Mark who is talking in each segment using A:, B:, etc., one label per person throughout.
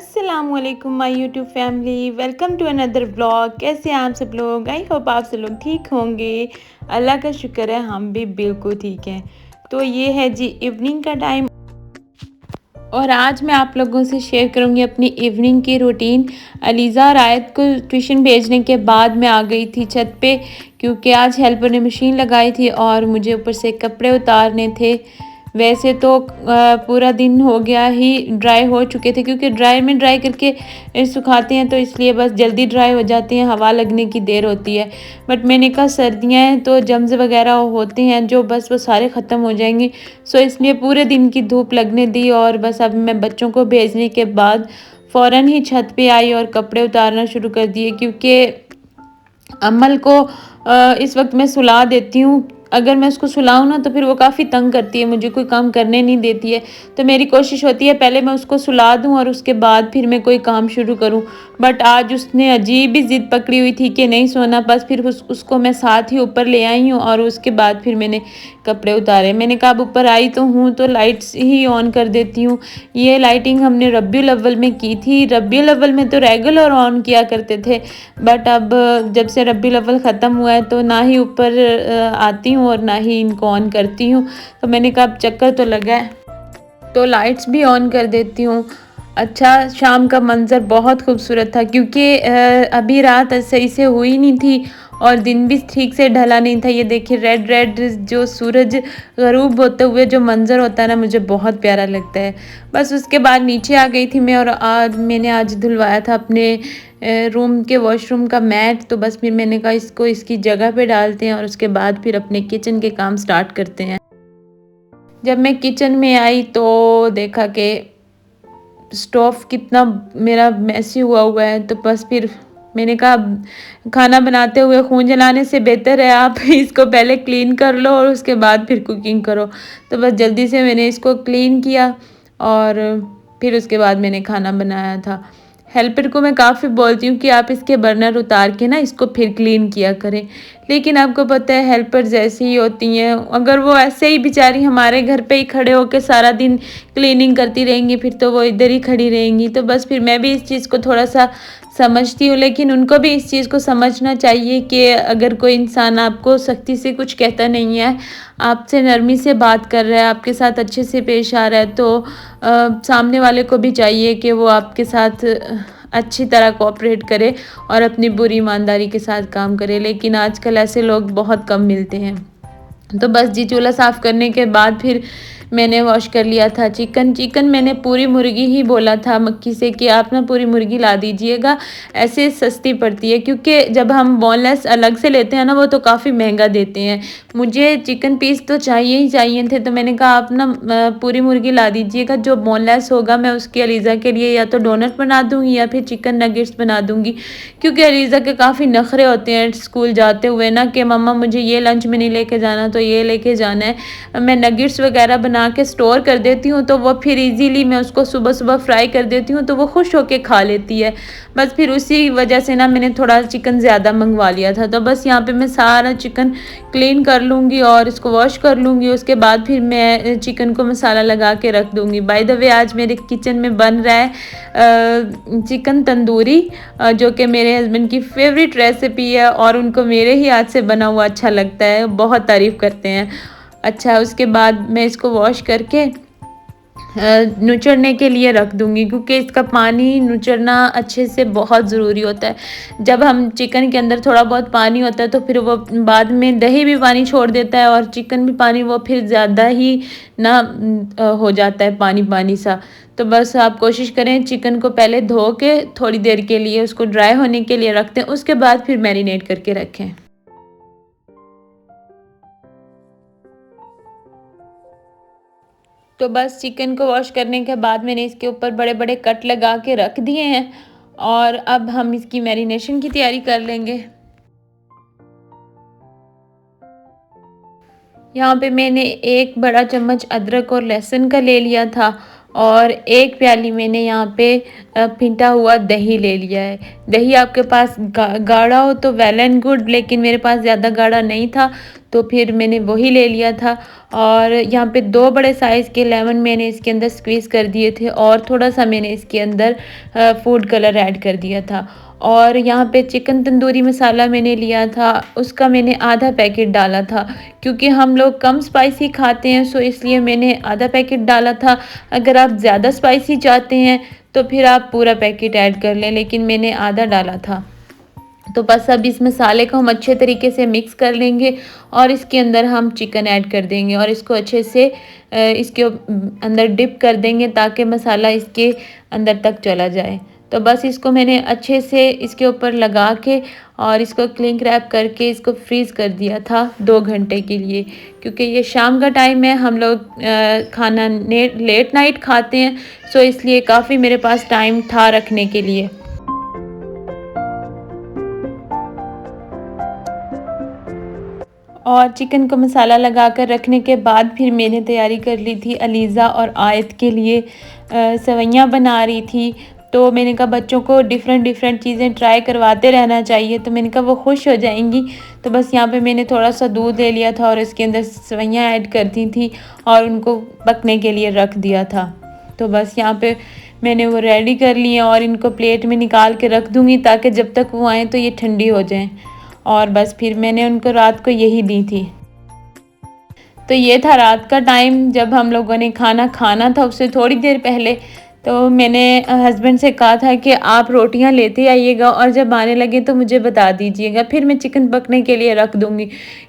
A: अस्सलामुअलैकुम my YouTube family, welcome to another vlog. कैसे हैं आप सब लोग? आई होप आप सब लोग ठीक होंगे। अल्लाह का शुक्र है हम भी बिल्कुल ठीक हैं। तो ये है जी इवनिंग का टाइम और आज मैं आप लोगों से शेयर करूंगी अपनी इवनिंग की रूटीन। अलीज़ा और आयत को ट्यूशन भेजने के बाद मैं आ गई थी छत पे, क्योंकि आज हेल्पर ने मशीन लगाई थी और मुझे ऊपर से कपड़े उतारने थे। वैसे तो पूरा दिन हो गया ही ड्राई हो चुके थे, क्योंकि ड्राई में ड्राई करके सुखाते हैं तो इसलिए बस जल्दी ड्राई हो जाते हैं, हवा लगने की देर होती है। बट मैंने कहा सर्दियाँ हैं तो जम्स वगैरह होते हैं जो बस वो सारे ख़त्म हो जाएंगे, सो इसलिए पूरे दिन की धूप लगने दी। और बस अब मैं बच्चों को भेजने के बाद फ़ौरन ही छत पे आई और कपड़े उतारना शुरू कर दिए, क्योंकि अमल को इस वक्त मैं सुला देती हूँ। अगर मैं उसको सुलाऊँ ना तो फिर वो काफ़ी तंग करती है, मुझे कोई काम करने नहीं देती है। तो मेरी कोशिश होती है पहले मैं उसको सुला दूँ और उसके बाद फिर मैं कोई काम शुरू करूँ। बट आज उसने अजीब ही ज़िद पकड़ी हुई थी कि नहीं सोना। बस फिर उसको मैं साथ ही ऊपर ले आई हूँ और उसके बाद फिर मैंने कपड़े उतारे। मैंने कहा अब ऊपर आई तो हूँ तो लाइट्स ही ऑन कर देती हूँ। ये लाइटिंग हमने रब्बीउल अव्वल में की थी। रब्बीउल अव्वल में तो रेगुलर ऑन किया करते थे, बट अब जब से रब्बीउल अव्वल ख़त्म हुआ है तो ना ही ऊपर आती हूँ और ना ही इनको ऑन करती हूँ। तो मैंने कहा अब चक्कर तो लगा है तो लाइट्स भी ऑन कर देती हूँ। अच्छा, शाम का मंज़र बहुत खूबसूरत था, क्योंकि अभी रात सही से हुई नहीं थी और दिन भी ठीक से ढला नहीं था। ये देखिए रेड रेड जो सूरज गरूब होते हुए जो मंज़र होता है ना, मुझे बहुत प्यारा लगता है। बस उसके बाद नीचे आ गई थी मैं और आज मैंने धुलवाया था अपने रूम के वॉशरूम का मैट। तो बस फिर मैंने कहा इसको इसकी जगह पे डालते हैं और उसके बाद फिर अपने किचन के काम स्टार्ट करते हैं। जब मैं किचन में आई तो देखा कि स्टोव कितना मेरा मैसी हुआ है। तो बस फिर मैंने कहा खाना बनाते हुए खून जलाने से बेहतर है आप इसको पहले क्लीन कर लो और उसके बाद फिर कुकिंग करो। तो बस जल्दी से मैंने इसको क्लीन किया और फिर उसके बाद मैंने खाना बनाया था। हेल्पर को मैं काफ़ी बोलती हूँ कि आप इसके बर्नर उतार के ना इसको फिर क्लीन किया करें, लेकिन आपको पता है हेल्पर्स ऐसी ही होती हैं। अगर वो ऐसे ही बेचारी हमारे घर पे ही खड़े होकर सारा दिन क्लीनिंग करती रहेंगी फिर तो वो इधर ही खड़ी रहेंगी। तो बस फिर मैं भी इस चीज़ को थोड़ा सा समझती हूँ, लेकिन उनको भी इस चीज़ को समझना चाहिए कि अगर कोई इंसान आपको सख्ती से कुछ कहता नहीं है, आपसे नरमी से बात कर रहा है, आपके साथ अच्छे से पेश आ रहा है, तो सामने वाले को भी चाहिए कि वो आपके साथ अच्छी तरह कोऑपरेट करे और अपनी बुरी ईमानदारी के साथ काम करे। लेकिन आजकल ऐसे लोग बहुत कम मिलते हैं। तो बस जी चूल्हा साफ़ करने के बाद फिर मैंने वॉश कर लिया था चिकन मैंने पूरी मुर्गी ही बोला था मक्खी से कि आप ना पूरी मुर्गी ला दीजिएगा, ऐसे सस्ती पड़ती है। क्योंकि जब हम बोनलेस अलग से लेते हैं ना वो तो काफ़ी महंगा देते हैं। मुझे चिकन पीस तो चाहिए ही चाहिए थे, तो मैंने कहा आप ना पूरी मुर्गी ला दीजिएगा, जो बोनलेस होगा मैं उसकी अलीज़ा के लिए या तो डोनट बना दूँगी या फिर चिकन नगेट्स बना दूँगी। क्योंकि अलीज़ा के काफ़ी नखरे होते हैं स्कूल जाते हुए ना कि मम्मा मुझे ये लंच में नहीं लेके जाना तो ये लेके जाना है। मैं नगेट्स वगैरह बना के स्टोर कर देती हूँ तो वो फिर इजीली मैं उसको सुबह सुबह फ्राई कर देती हूँ तो वो खुश होके खा लेती है। बस फिर उसी वजह से ना मैंने थोड़ा चिकन ज़्यादा मंगवा लिया था। तो बस यहाँ पे मैं सारा चिकन क्लीन कर लूँगी और इसको वॉश कर लूँगी। उसके बाद फिर मैं चिकन को मसाला लगा के रख दूँगी। बाय द वे आज मेरे किचन में बन रहा है चिकन तंदूरी, जो कि मेरे हस्बैंड की फेवरेट रेसिपी है और उनको मेरे ही हाथ से बना हुआ अच्छा लगता है, बहुत तारीफ़ करते हैं। अच्छा, उसके बाद मैं इसको वॉश करके नुचड़ने के लिए रख दूँगी, क्योंकि इसका पानी नुचड़ना अच्छे से बहुत ज़रूरी होता है। जब हम चिकन के अंदर थोड़ा बहुत पानी होता है तो फिर वो बाद में दही भी पानी छोड़ देता है और चिकन भी पानी, वो फिर ज़्यादा ही ना हो जाता है पानी पानी सा। तो बस आप कोशिश करें चिकन को पहले धो के थोड़ी देर के लिए उसको ड्राई होने के लिए रख दें, उसके बाद फिर मैरिनेट करके रखें। तो बस चिकन को वॉश करने के बाद मैंने इसके ऊपर बड़े बड़े कट लगा के रख दिए हैं और अब हम इसकी मैरिनेशन की तैयारी कर लेंगे। यहाँ पे मैंने एक बड़ा चम्मच अदरक और लहसुन का ले लिया था और एक प्याली मैंने यहाँ पे पिंटा हुआ दही ले लिया है। दही आपके पास गाढ़ा हो तो वेल एंड गुड, लेकिन मेरे पास ज़्यादा गाढ़ा नहीं था तो फिर मैंने वही ले लिया था। और यहाँ पे 2 बड़े साइज़ के लेमन मैंने इसके अंदर स्क्वीज़ कर दिए थे और थोड़ा-सा मैंने इसके अंदर फूड कलर ऐड कर दिया था। और यहाँ पे चिकन तंदूरी मसाला मैंने लिया था, उसका मैंने आधा पैकेट डाला था, क्योंकि हम लोग कम स्पाइसी खाते हैं, सो इसलिए मैंने आधा पैकेट डाला था। अगर आप ज़्यादा स्पाइसी चाहते हैं तो फिर आप पूरा पैकेट ऐड कर लें, लेकिन मैंने आधा डाला था। तो बस अब इस मसाले को हम अच्छे तरीके से मिक्स कर लेंगे और इसके अंदर हम चिकन ऐड कर देंगे और इसको अच्छे से इसके अंदर डिप कर देंगे ताकि मसाला इसके अंदर तक चला जाए। तो बस इसको मैंने अच्छे से इसके ऊपर लगा के और इसको क्लिंग रैप करके इसको फ्रीज़ कर दिया था 2 घंटे के लिए, क्योंकि ये शाम का टाइम है, हम लोग खाना लेट नाइट खाते हैं, सो इसलिए काफ़ी मेरे पास टाइम था रखने के लिए। और चिकन को मसाला लगा कर रखने के बाद फिर मैंने तैयारी कर ली थी अलीज़ा और आयत के लिए सेवइयाँ बना रही थी। तो मैंने कहा बच्चों को डिफ़रेंट चीज़ें ट्राई करवाते रहना चाहिए, तो मैंने कहा वो खुश हो जाएंगी। तो बस यहाँ पे मैंने थोड़ा सा दूध ले लिया था और इसके अंदर सेवइयाँ ऐड कर दी थी और उनको पकने के लिए रख दिया था। तो बस यहाँ पे मैंने वो रेडी कर लिए और इनको प्लेट में निकाल के रख दूँगी ताकि जब तक वो आएँ तो ये ठंडी हो जाएँ। और बस फिर मैंने उनको रात को यही दी थी। तो ये था रात का टाइम जब हम लोगों ने खाना खाना था, उससे थोड़ी देर पहले तो मैंने हस्बैंड से कहा था कि आप रोटियां लेते आइएगा और जब आने लगे तो मुझे बता दीजिएगा, फिर मैं चिकन पकने के लिए रख दूँगी,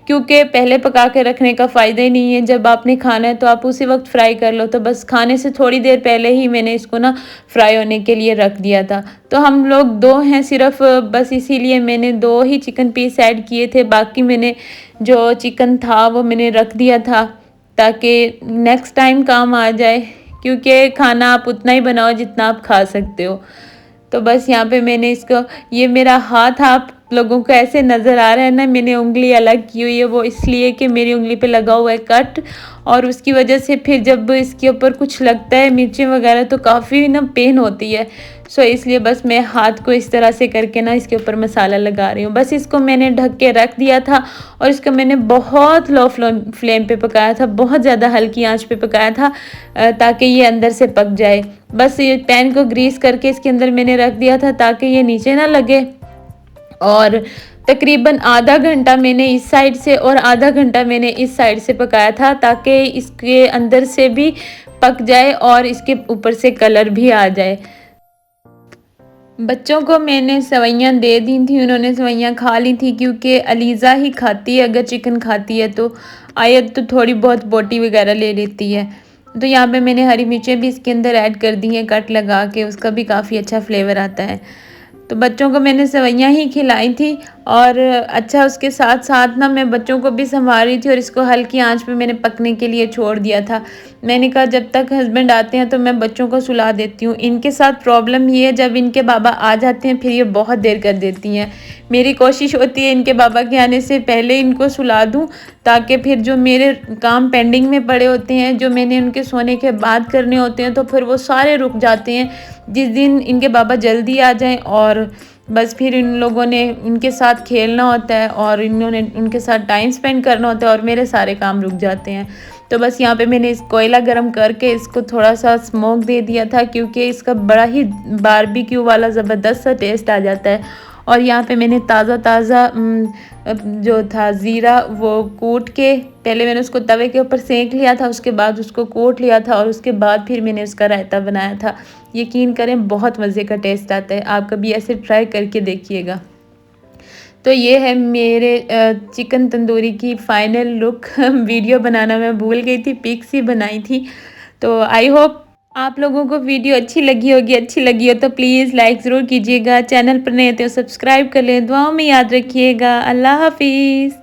A: क्योंकि पहले पका के रखने का फ़ायदा ही नहीं है। जब आपने खाना है तो आप उसी वक्त फ्राई कर लो। तो बस खाने से थोड़ी देर पहले ही मैंने इसको ना फ्राई होने के लिए रख दिया था। तो हम लोग 2 हैं सिर्फ, बस इसीलिए मैंने 2 ही चिकन पीस ऐड किए थे। बाकी मैंने जो चिकन था वो मैंने रख दिया था ताकि नेक्स्ट टाइम काम आ जाए, क्योंकि खाना आप उतना ही बनाओ जितना आप खा सकते हो। तो बस यहाँ पे मैंने इसको, ये मेरा हाथ आप लोगों को ऐसे नज़र आ रहा है ना, मैंने उंगली अलग की हुई है, वो इसलिए कि मेरी उंगली पे लगा हुआ है कट, और उसकी वजह से फिर जब इसके ऊपर कुछ लगता है मिर्चें वगैरह तो काफ़ी ना पेन होती है। सो इसलिए बस मैं हाथ को इस तरह से करके ना इसके ऊपर मसाला लगा रही हूँ। बस इसको मैंने ढक के रख दिया था और इसको मैंने बहुत लो फ्लेम पे पकाया था, बहुत ज़्यादा हल्की आंच पे पकाया था ताकि ये अंदर से पक जाए। बस ये पैन को ग्रीस करके इसके अंदर मैंने रख दिया था ताकि ये नीचे ना लगे। और तकरीबन आधा घंटा मैंने इस साइड से और आधा घंटा मैंने इस साइड से पकाया था ताकि इसके अंदर से भी पक जाए और इसके ऊपर से कलर भी आ जाए। बच्चों को मैंने सेवइयाँ दे दी थी, उन्होंने सेवइयाँ खा ली थी, क्योंकि अलीज़ा ही खाती है अगर चिकन खाती है, तो आयत तो थोड़ी बहुत बोटी वगैरह ले लेती है। तो यहाँ पे मैंने हरी मिर्चें भी इसके अंदर ऐड कर दी हैं कट लगा के, उसका भी काफ़ी अच्छा फ्लेवर आता है। तो बच्चों को मैंने सेवइयाँ ही खिलाई थी और अच्छा उसके साथ साथ ना मैं बच्चों को भी संभाल रही थी और इसको हल्की आंच पे मैंने पकने के लिए छोड़ दिया था। मैंने कहा जब तक हस्बैंड आते हैं तो मैं बच्चों को सुला देती हूँ। इनके साथ प्रॉब्लम ये है, जब इनके बाबा आ जाते हैं फिर ये बहुत देर कर देती हैं। मेरी कोशिश होती है इनके बाबा के आने से पहले इनको सुला दूँ, ताकि फिर जो मेरे काम पेंडिंग में पड़े होते हैं, जो मैंने उनके सोने के बाद करने होते हैं, तो फिर वो सारे रुक जाते हैं जिस दिन इनके बाबा जल्दी आ जाएं। और बस फिर इन लोगों ने उनके साथ खेलना होता है और इन्होंने उनके साथ टाइम स्पेंड करना होता है और मेरे सारे काम रुक जाते हैं। तो बस यहाँ पे मैंने इस कोयला गर्म करके इसको थोड़ा सा स्मोक दे दिया था, क्योंकि इसका बड़ा ही बारबेक्यू वाला ज़बरदस्त सा टेस्ट आ जाता है। और यहाँ पे मैंने ताज़ा जो था ज़ीरा वो कूट के, पहले मैंने उसको तवे के ऊपर सेंक लिया था, उसके बाद उसको कूट लिया था और उसके बाद फिर मैंने उसका रायता बनाया था। यकीन करें बहुत मज़े का टेस्ट आता है, आप कभी ऐसे ट्राई करके देखिएगा। तो ये है मेरे चिकन तंदूरी की फ़ाइनल लुक। वीडियो बनाना मैं भूल गई थी, पिक्स ही बनाई थी। तो आई होप आप लोगों को वीडियो अच्छी लगी होगी। अच्छी लगी हो तो प्लीज़ लाइक ज़रूर कीजिएगा, चैनल पर नए थे तो सब्सक्राइब कर लें। दुआओं में याद रखिएगा। अल्लाह हाफिज़।